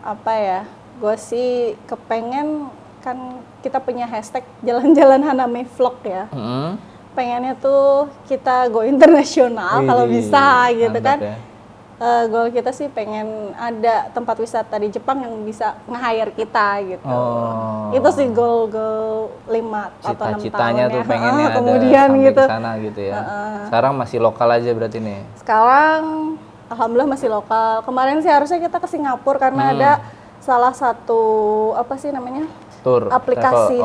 Apa ya? Gue sih kepengen, kan kita punya hashtag jalan-jalan Haname Vlog ya. Pengennya tuh kita go internasional kalau bisa gitu kan. Ya. Goal kita sih pengen ada tempat wisata di Jepang yang bisa nge-hire kita gitu. Itu sih goal 5 atau 6 tahun. Cita-citanya tuh pengennya ada kemudian sampai gitu. ke sana gitu ya. Sekarang masih lokal aja berarti nih. Sekarang alhamdulillah masih lokal. Kemarin sih harusnya kita ke Singapura karena ada salah satu apa sih namanya? Tour, aplikasi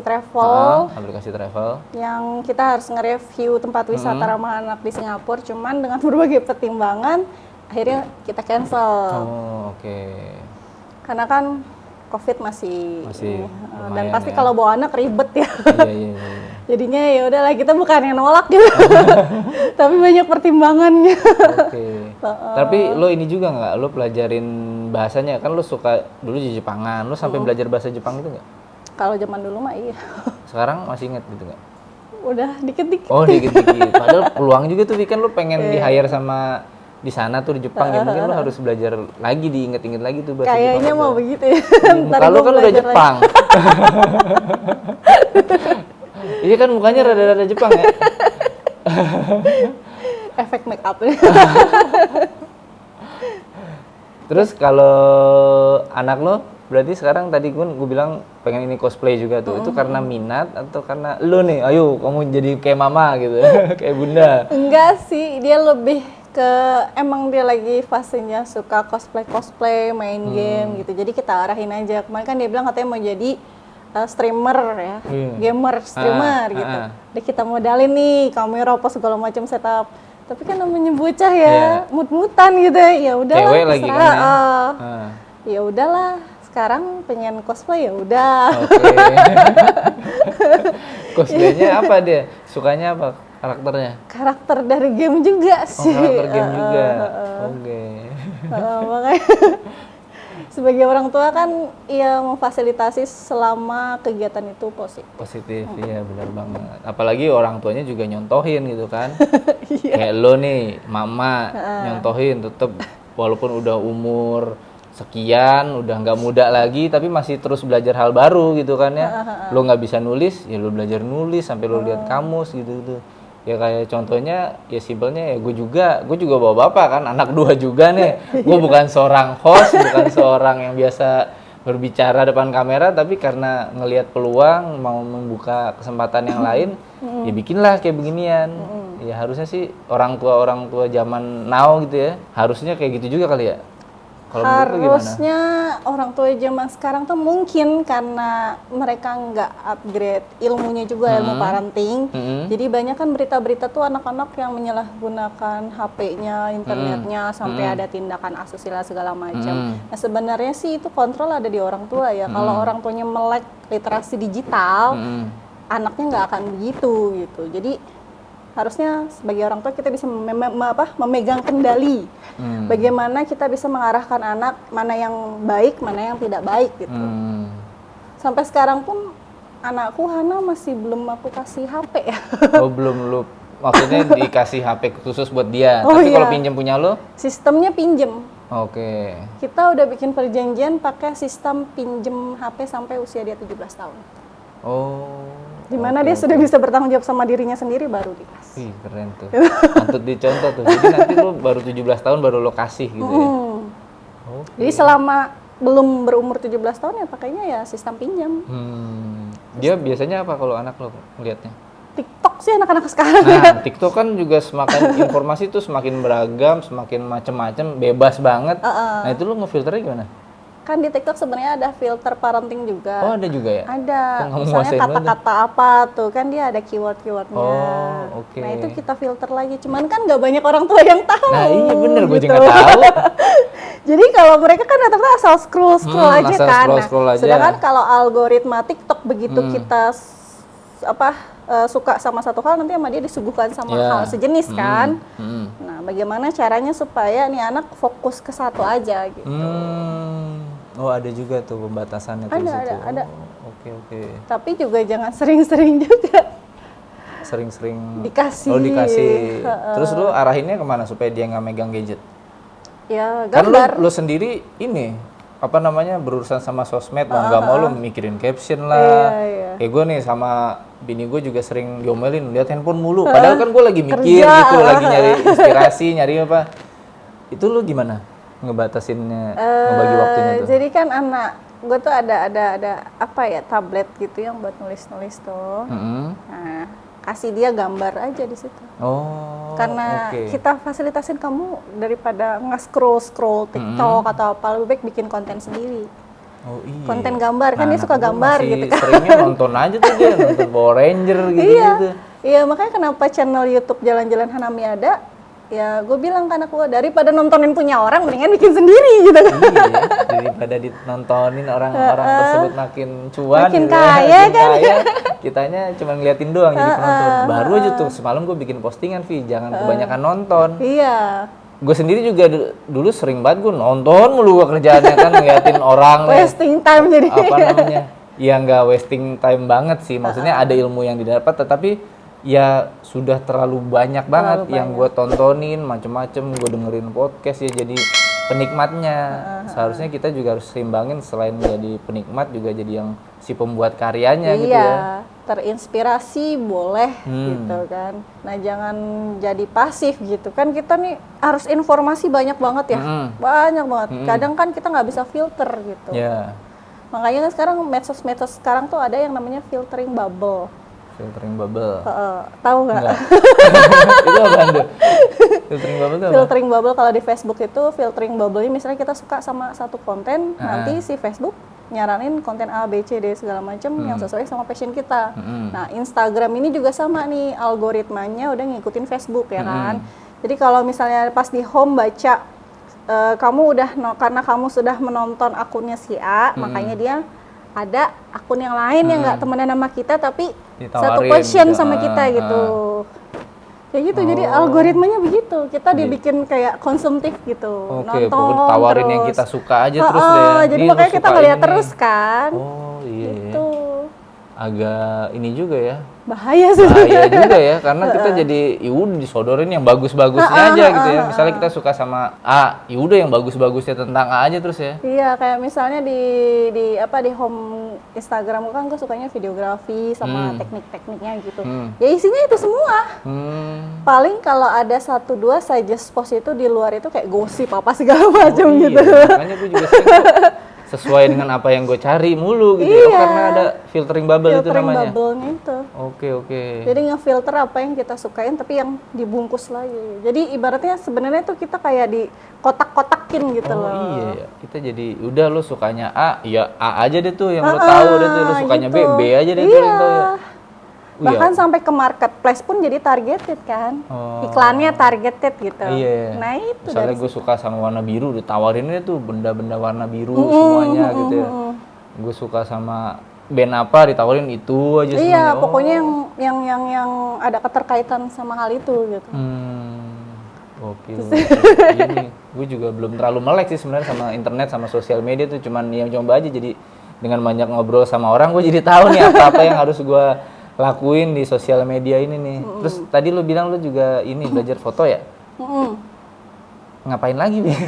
travel. Aplikasi travel yang kita harus nge-review tempat wisata ramah anak di Singapura, cuman dengan berbagai pertimbangan akhirnya kita cancel. Oke. Karena kan COVID masih dan lumayan pasti ya. kalau bawa anak ribet ya. Iya. Jadinya ya udahlah, kita bukannya nolak gitu. Tapi banyak pertimbangannya. Oke. Tapi lo ini juga nggak, lo pelajarin bahasanya kan, lo suka dulu di Jepangan, lo sampai belajar bahasa Jepang gitu nggak? Kalau zaman dulu mah iya. Sekarang masih inget gitu nggak? Udah dikit-dikit. Oh dikit-dikit. Padahal peluang juga tuh kan lo pengen di hire sama di sana tuh di Jepang ya, mungkin lo harus belajar lagi, diinget-inget lagi tuh bahasa Jepang. Kayaknya mau begitu ya. Muka lo kan udah Jepang. Iya kan mukanya rada-rada Jepang ya. Efek make up. Terus kalau anak lo, berarti sekarang tadi gue bilang pengen ini cosplay juga tuh. Itu karena minat atau karena lo nih, ayo kamu jadi kayak mama gitu, kayak bunda? Enggak sih, dia lebih ke emang dia lagi fasenya suka cosplay, main game gitu. Jadi kita arahin aja. Kemarin kan dia bilang katanya mau jadi streamer ya, gamer streamer gitu. Udah kita modalin nih kamera apa segala macam setup. Tapi kan namanya bocah ya, mut-mutan gitu ya. Ya udahlah, cewek lagi kan ya. Ya udahlah, sekarang pengen cosplay ya udah. Oke. Cosplaynya apa dia? Sukanya apa karakternya? Karakter dari game juga sih. Karakter game juga. Oke. Makanya sebagai orang tua kan ya memfasilitasi selama kegiatan itu positif. Iya benar banget. Apalagi orang tuanya juga nyontohin gitu kan. Kayak lo nih, mama nyontohin tetep walaupun udah umur sekian, udah nggak muda lagi, tapi masih terus belajar hal baru gitu kan ya. Lo nggak bisa nulis, ya lo belajar nulis sampai lo lihat kamus gitu. Ya kayak contohnya, ya simpelnya ya gue juga bawa bapak kan, anak 2 juga nih. Gue bukan seorang host, bukan seorang yang biasa berbicara depan kamera, tapi karena ngelihat peluang, mau membuka kesempatan yang lain, ya bikinlah kayak beginian. Ya harusnya sih orang tua zaman now gitu ya, harusnya kayak gitu juga kali ya. Kalau harusnya orang tua zaman sekarang tuh mungkin karena mereka nggak upgrade ilmunya juga, ilmu parenting. Jadi banyak kan berita-berita tuh anak-anak yang menyalahgunakan HP-nya, internetnya, sampai ada tindakan asusila segala macam. Nah sebenarnya sih itu kontrol ada di orang tua ya. Kalau orang tuanya melek literasi digital, anaknya nggak akan begitu gitu. Jadi harusnya sebagai orang tua kita bisa memegang kendali. Bagaimana kita bisa mengarahkan anak mana yang baik, mana yang tidak baik gitu. Sampai sekarang pun anakku Hana masih belum aku kasih HP ya. Oh belum, lu maksudnya dikasih HP khusus buat dia. Tapi kalau pinjam punya lo? Sistemnya pinjem. Oke. Kita udah bikin perjanjian pakai sistem pinjem HP sampai usia dia 17 tahun. Oh. Dimana dia sudah bisa bertanggung jawab sama dirinya sendiri baru dikasih. Ih keren tuh. Patut dicontoh tuh. Jadi nanti lu baru 17 tahun baru lo kasih gitu ya. Jadi selama belum berumur 17 tahun ya pakainya ya sistem pinjam. Dia biasanya apa kalau anak lo ngeliatnya? TikTok sih anak-anak sekarang. Nah, TikTok kan juga semakin informasi tuh semakin beragam, semakin macem-macem, bebas banget. Nah itu lo ngefilternya gimana? Kan di TikTok sebenarnya ada filter parenting juga. Oh ada juga ya? Ada. Misalnya kata-kata apa tuh kan dia ada keyword-keywordnya. Oh oke. Nah itu kita filter lagi. Cuman kan nggak banyak orang tua yang tahu. Nah iya bener, gue gitu. juga nggak tahu. Jadi kalau mereka kan rata-rata asal scroll aja asal kan. scroll aja. Sedangkan kalau algoritma TikTok begitu kita suka sama satu hal, nanti sama dia disuguhkan sama hal sejenis kan. Nah bagaimana caranya supaya nih anak fokus ke satu aja gitu. Oh ada juga tuh pembatasannya tuh di situ. Ada. Oke. Tapi juga jangan sering-sering juga. Sering-sering dikasih. Oh dikasih. Terus lu arahinnya kemana supaya dia nggak megang gadget? Ya gambar. Kan lu sendiri ini apa namanya berurusan sama sosmed, mau nggak mau lu mikirin caption lah. Iya. Kayak gue nih sama bini gue juga sering diomelin lihat handphone mulu. Padahal kan gue lagi mikir gitu, lagi nyari inspirasi, nyari apa. Itu lu gimana ngebatasinnya, ngebagi waktunya tuh? Jadi kan anak gue tuh ada apa ya, tablet gitu yang buat nulis tuh. Nah, kasih dia gambar aja di situ. Oh. Karena kita fasilitasin kamu daripada nge-scroll TikTok atau apa, lebih baik bikin konten sendiri. Oh iya. Konten gambar kan dia suka gambar gitu kan. Seringnya nonton aja tuh dia, nonton Power Ranger gitu. Iya, makanya kenapa channel YouTube Jalan-Jalan Hanami ada? Ya, gue bilang ke anak gue, daripada nontonin punya orang, mendingan bikin sendiri gitu kan. Iya, daripada ditontonin orang-orang tersebut makin cuan, makin gitu kaya makin kan. Kaya, kitanya cuma ngeliatin doang jadi penonton. Baru aja tuh semalam gue bikin postingan, Vi, jangan kebanyakan nonton. Iya. Gue sendiri juga dulu sering banget gue nonton mulu gue kerjaannya kan, ngeliatin orang. Wasting time jadi. Apa namanya? Ya nggak wasting time banget sih, maksudnya ada ilmu yang didapat, tetapi ya sudah terlalu banyak banget yang gue tontonin, macem-macem gue dengerin podcast ya, jadi penikmatnya. Seharusnya kita juga harus seimbangin, selain jadi penikmat juga jadi yang si pembuat karyanya gitu ya. Terinspirasi boleh gitu kan. Nah, jangan jadi pasif gitu kan, kita nih harus informasi banyak banget ya. Banyak banget. Kadang kan kita nggak bisa filter gitu. Makanya kan sekarang medsos sekarang tuh ada yang namanya filtering bubble. Filtering bubble. Tahu nggak? Itu apaan tuh? Filtering bubble itu apa? Filtering bubble kalau di Facebook itu filtering bubble-nya misalnya kita suka sama satu konten, nanti si Facebook nyaranin konten A, B, C, D segala macam yang sesuai sama passion kita. Nah, Instagram ini juga sama nih, algoritmanya udah ngikutin Facebook ya kan. Jadi kalau misalnya pas di home baca kamu udah karena kamu sudah menonton akunnya si A, makanya dia ada akun yang lain yang nggak temenan sama kita tapi satu passion sama kita gitu. Kayak gitu, jadi algoritmanya begitu. Kita dibikin kayak konsumtif gitu. Nonton tawarin terus. yang kita suka aja terus deh. Jadi makanya kita ngeliat terus kan. Oh iya. Gitu. Agak ini juga ya. Bahaya sih. Bahaya juga ya, karena kita jadi udah disodorin yang bagus-bagusnya aja gitu ya. Misalnya kita suka sama A, udah yang bagus-bagusnya tentang A aja terus ya. Iya, kayak misalnya di home Instagram kan gue sukanya videografi sama teknik-tekniknya gitu. Ya isinya itu semua. Paling kalau ada 1-2 suggest post itu di luar itu kayak gosip apa segala macam gitu. Makanya gue juga sering sesuai dengan apa yang gue cari mulu gitu. Iya. Karena ada filtering bubble itu namanya. Filtering bubble-nya itu. Oke. Jadi ngefilter apa yang kita sukain tapi yang dibungkus lagi. Jadi ibaratnya sebenarnya tuh kita kayak di kotak-kotakin gitu loh. Oh iya ya. Kita jadi udah lo sukanya A, ya A aja deh tuh yang lo tahu deh tuh. Lo sukanya gitu. B aja deh tuh yang tahu ya. Bahkan sampai ke marketplace pun jadi targeted kan. Iklannya targeted gitu. Iya. Nah itu. Misalnya gue suka sama warna biru, ditawarinnya tuh benda-benda warna biru semuanya gitu ya. Gue suka sama band apa, ditawarin itu aja semuanya. Iya, pokoknya yang ada keterkaitan sama hal itu gitu. Oke. Ini gue juga belum terlalu melek sih sebenarnya sama internet, sama sosial media tuh, cuman yang coba aja. Jadi dengan banyak ngobrol sama orang, gue jadi tahu nih apa-apa yang harus gue lakuin di sosial media ini nih. Terus tadi lu bilang lu juga ini belajar foto ya? Ngapain lagi nih?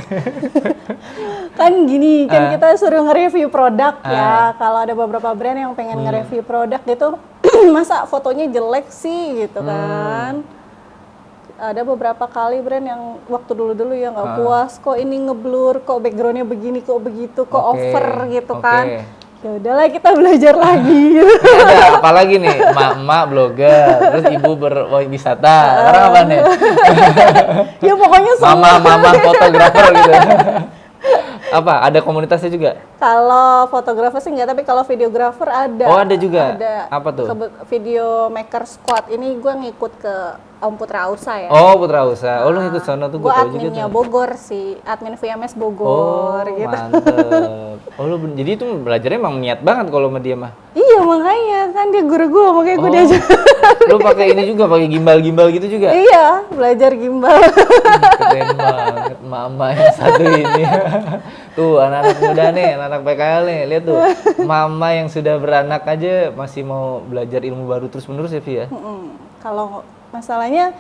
Kan gini, kan kita suruh nge-review produk ya. Kalau ada beberapa brand yang pengen nge-review produk gitu, masa fotonya jelek sih gitu kan. Ada beberapa kali brand yang waktu dulu-dulu ya nggak puas, kok ini ngeblur, kok backgroundnya begini, kok begitu, kok over gitu kan. Ya udahlah kita belajar lagi. Ada apa lagi nih? Emak blogger, terus ibu berwisata. Sekarang apa nih? Ya pokoknya semua. Mama fotografer gitu. Apa? Ada komunitasnya juga? Kalau fotografer sih enggak, tapi kalau videografer ada. Oh, ada juga? Ada. Apa tuh? Video Maker Squad ini gue ngikut ke Om Putra Usa ya. Oh, Putra Usa. Oh, lu ngikut sana tuh, gue tahu juga tuh. Gue adminnya Bogor sih, admin VMS Bogor gitu. Mantep. Oh, lu jadi itu belajarnya emang niat banget kalau sama dia mah. Iya, makanya kan dia guru gue, makanya gue diajar. Lu pakai ini juga, pakai gimbal gitu juga? Iya, belajar gimbal. Keren banget mama yang satu ini. Tuh anak-anak muda nih, anak PKL nih, lihat tuh. Mama yang sudah beranak aja masih mau belajar ilmu baru terus-menerus ya, Vi ya? Kalau masalahnya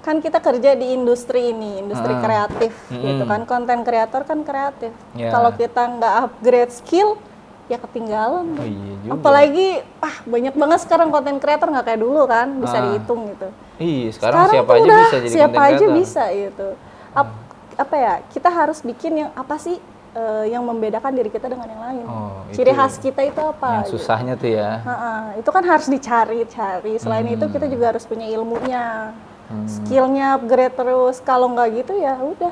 kan kita kerja di industri ini, industri kreatif gitu kan, konten kreator kan kreatif. Kalau kita nggak upgrade skill, ya ketinggalan. Oh, iya juga. Apalagi banyak banget sekarang konten kreator nggak kayak dulu kan, bisa dihitung gitu. Iya, sekarang siapa aja bisa jadi siapa content aja creator. bisa gitu. apa ya, kita harus bikin yang apa sih yang membedakan diri kita dengan yang lain. Ciri khas kita itu apa? Yang susahnya tuh ya. Itu kan harus dicari. Selain itu kita juga harus punya ilmunya, skillnya upgrade terus. Kalau nggak gitu ya udah,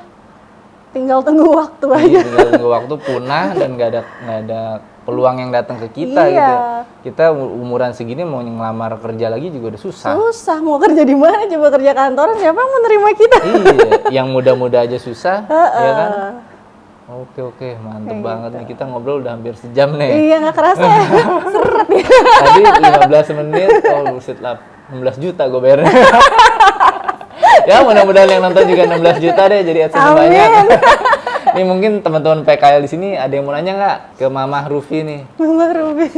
tinggal tunggu waktu aja. Tinggal tunggu waktu punah dan nggak ada peluang yang datang ke kita gitu. Kita umuran segini mau ngelamar kerja lagi juga udah susah. Susah, mau kerja di mana? Coba kerja kantoran, siapa yang menerima kita? Iya, yang muda-muda aja susah, ya kan? Oke, mantep banget nih. Kita ngobrol udah hampir sejam nih. Iya, nggak kerasa ya. Seret ya. Tadi 15 menit, buset lah, 16 juta gue bayarnya. Ya mudah-mudahan yang nonton juga 16 juta deh, jadi adsense banyak. Ini mungkin teman-teman PKL di sini ada yang mau nanya nggak ke Mama Rufi nih? Mama Rufi.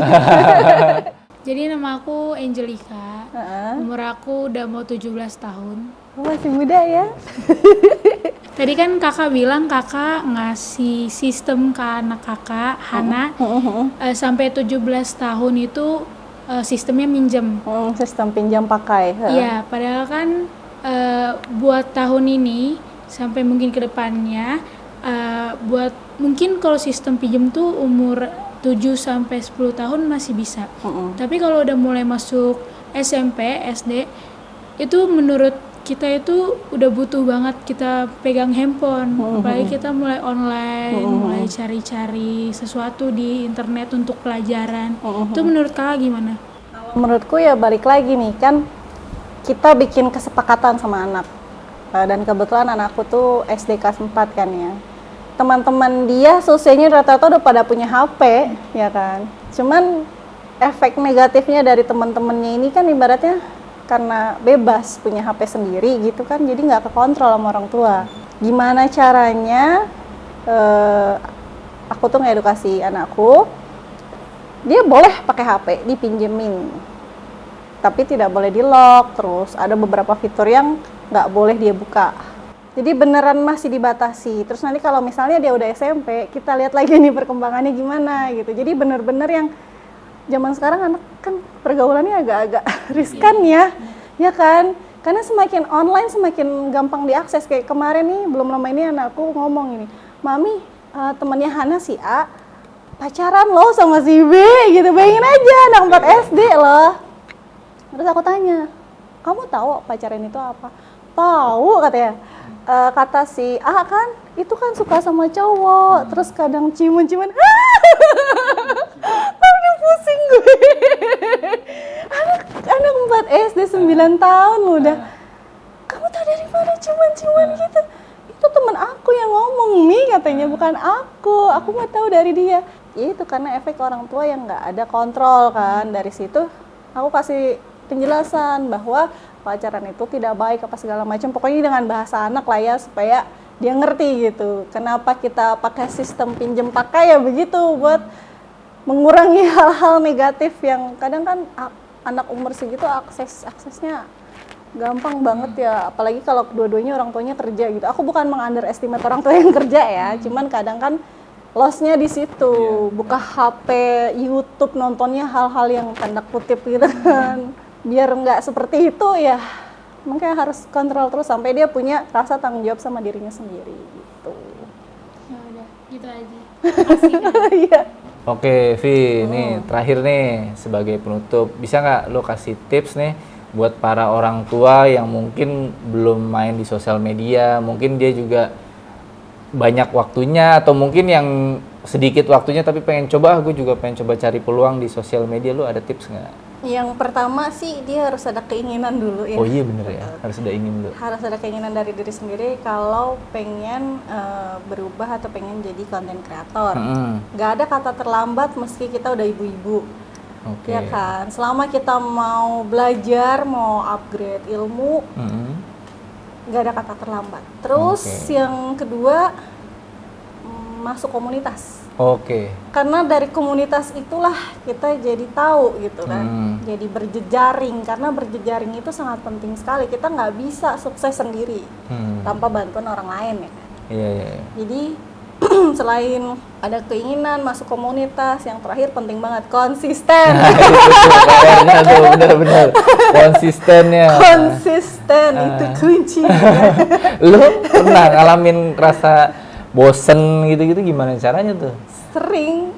Jadi nama aku Angelica, umur aku udah mau 17 tahun. Masih muda ya? Tadi kan kakak bilang kakak ngasih sistem ke anak kakak, Hana, sampai 17 tahun itu sistemnya minjem. Sistem pinjam pakai. Iya, padahal kan buat tahun ini sampai mungkin ke depannya, buat mungkin kalau sistem pinjam tuh umur 7 sampai 10 tahun masih bisa. Tapi kalau udah mulai masuk SMP, SD, itu menurut kita itu udah butuh banget kita pegang handphone. Apalagi kita mulai online, mulai cari-cari sesuatu di internet untuk pelajaran. Itu menurut kakak gimana? Menurutku ya balik lagi nih, kan kita bikin kesepakatan sama anak. Dan kebetulan anakku tuh SD kelas 4 kan ya. Teman-teman dia seusianya rata-rata udah pada punya HP, ya kan. Cuman efek negatifnya dari teman-temannya ini kan ibaratnya karena bebas punya HP sendiri gitu kan, jadi nggak kekontrol sama orang tua. Gimana caranya aku tuh ngedukasi anakku, dia boleh pakai HP, dipinjemin, tapi tidak boleh di lock. Terus ada beberapa fitur yang nggak boleh dia buka. Jadi beneran masih dibatasi. Terus nanti kalau misalnya dia udah SMP, kita lihat lagi nih perkembangannya gimana gitu. Jadi bener-bener yang zaman sekarang anak kan pergaulannya agak-agak riskan ya kan? Karena semakin online semakin gampang diakses. Kayak kemarin nih, belum lama ini anakku ngomong ini, Mami, temannya Hana si A pacaran loh sama si B gitu. Bayangin aja, anak 4 SD loh. Terus aku tanya, kamu tahu pacaran itu apa? Tahu katanya. Kata si A kan, itu kan suka sama cowok, terus kadang ciuman-ciuman. Aduh pusing gue. Anak 4 SD 9 tahun loh udah. Kamu tahu dari mana ciuman-ciuman gitu? Itu teman aku yang ngomong nih katanya, bukan aku. Aku mah tahu dari dia. Itu karena efek orang tua yang nggak ada kontrol kan. Dari situ aku kasih penjelasan bahwa pacaran itu tidak baik apa segala macam, pokoknya dengan bahasa anak lah ya, supaya dia ngerti gitu. Kenapa kita pakai sistem pinjem pakai ya begitu, buat mengurangi hal-hal negatif yang kadang kan anak umur segitu aksesnya gampang banget ya, apalagi kalau kedua-duanya orang tuanya kerja gitu. Aku bukan meng-underestimate orang tua yang kerja ya, cuman kadang kan loss-nya di situ. Buka HP, YouTube, nontonnya hal-hal yang tanda kutip gitu kan. Biar nggak seperti itu ya, makanya harus kontrol terus sampai dia punya rasa tanggung jawab sama dirinya sendiri gitu. Ya udah, gitu aja. Iya. Oke, Vi, nih terakhir nih sebagai penutup, bisa nggak lo kasih tips nih buat para orang tua yang mungkin belum main di sosial media, mungkin dia juga banyak waktunya atau mungkin yang sedikit waktunya tapi pengen coba, gue juga pengen coba cari peluang di sosial media, lo ada tips nggak? Yang pertama sih dia harus ada keinginan dulu ya. Oh iya bener ya, harus ada ingin dulu. Harus ada keinginan dari diri sendiri kalau pengen berubah atau pengen jadi konten kreator. Gak ada kata terlambat meski kita udah ibu-ibu. Ya kan, selama kita mau belajar, mau upgrade ilmu, gak ada kata terlambat. Terus yang kedua, masuk komunitas. Karena dari komunitas itulah kita jadi tahu gitu kan, jadi berjejaring. Karena berjejaring itu sangat penting sekali. Kita nggak bisa sukses sendiri tanpa bantuan orang lain ya kan. Jadi selain ada keinginan masuk komunitas, yang terakhir penting banget konsisten. Kayaknya tuh bener-bener konsistennya. Konsisten itu kunci. Lu pernah ngalamin rasa bosen gitu-gitu gimana caranya tuh? Sering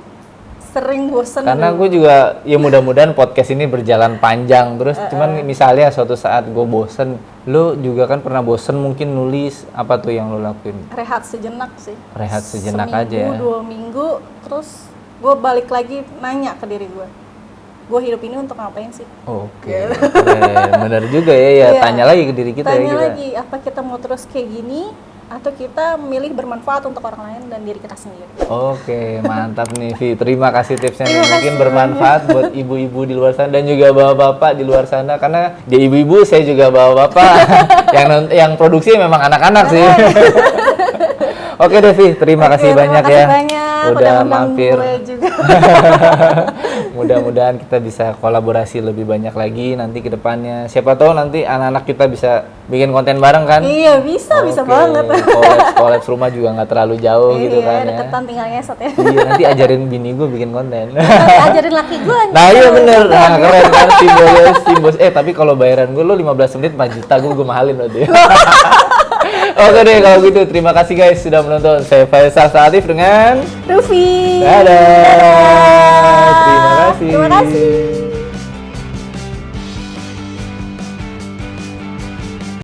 bosen. Karena gue juga ya mudah-mudahan podcast ini berjalan panjang terus. Cuman misalnya suatu saat gue bosen, lu juga kan pernah bosen mungkin nulis, apa tuh yang lu lakuin? Rehat sejenak sih. Rehat sejenak Seminggu, aja ya. 2 minggu, terus gue balik lagi nanya ke diri gue hidup ini untuk ngapain sih? Oke, bener juga ya. Iya. Tanya lagi ke diri kita ya. Tanya lagi, apa kita mau terus kayak gini atau kita milih bermanfaat untuk orang lain dan diri kita sendiri. Oke, mantap nih Vi. Terima kasih tipsnya nih. Terima Mungkin kasih. bermanfaat buat ibu-ibu di luar sana dan juga bapak-bapak di luar sana, karena dia ibu-ibu, saya juga bapak-bapak. yang produksi memang anak-anak sih. Oke Devi, terima kasih banyak ya. Udah undang mampir. gue juga. Mudah-mudahan kita bisa kolaborasi lebih banyak lagi nanti ke depannya. Siapa tahu nanti anak-anak kita bisa bikin konten bareng kan? Iya, bisa Oke, banget. Collabs rumah juga nggak terlalu jauh gitu kan Iya, ya. deketan tinggal ngesot ya. Iya, nanti ajarin bini gue bikin konten. Ajarin laki gue. Nah iya bener, nah keren kan simbol. Tapi kalau bayaran gue lo 15 menit 4 juta, gue mahalin loh dia. Oke deh kalau gitu, terima kasih guys sudah menonton. Saya Faisal Satif dengan Rufi. Dadah. Terima kasih. Terima kasih.